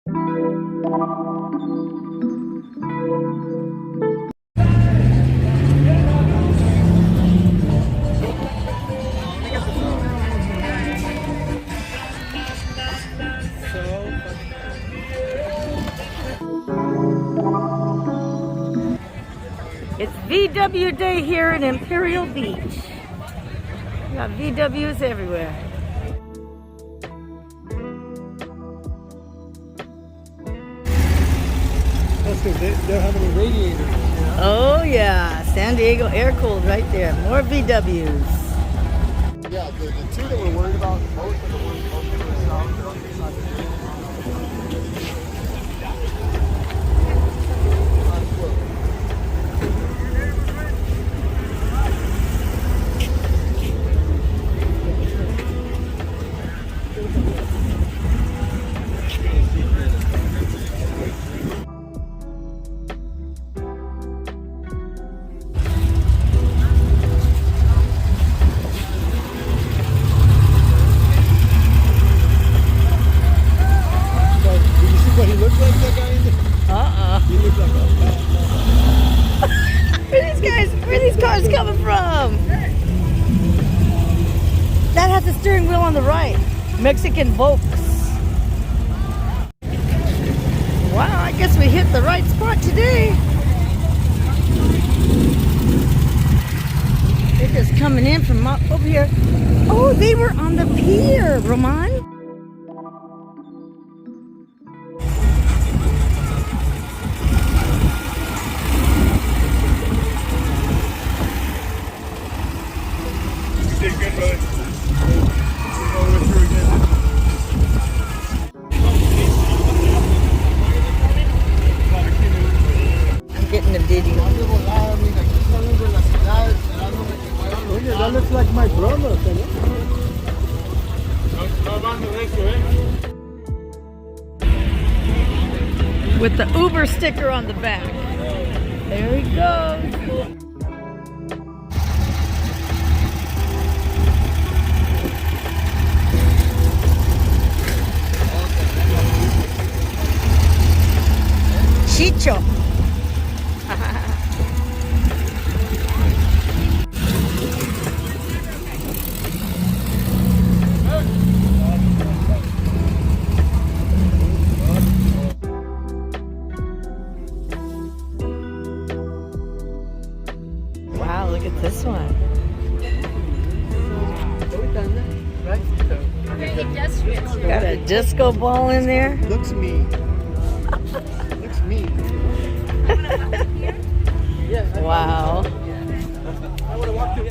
It's VW Day here in Imperial Beach. We got VWs everywhere. That's because they don't have any radiators. You know? Oh yeah, San Diego air cooled right there. More VWs. Yeah, the two that we're worried about most are the ones closer to the south. They're on the side of the river. What he looks like, that guy in there? He looks like a Where are these cars coming from? That has the steering wheel on the right. Mexican Volks. Wow, I guess we hit the right spot today. They're just coming in from up over here. Oh, they were on the pier, Roman. I'm getting a video. That looks like my brother. With the Uber sticker on the back. There he goes. Chicho. Wow, look at this one. Got a disco ball in there. Looks mean. Looks mean. Wow. I would have walked through.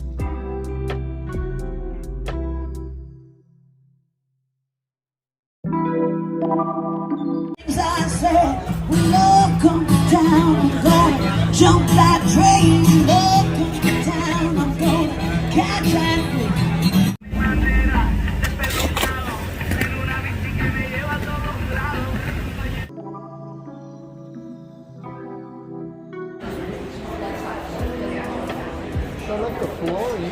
I said, when love comes down, I'm gonna jump that train. When love comes down, I'm gonna catch that fish. I like the flooring.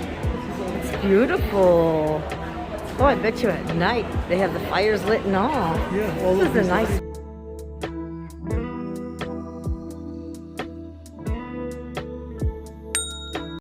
It's beautiful. Oh, I bet you at night they have the fires lit and all. Yeah, all This of is a these- nice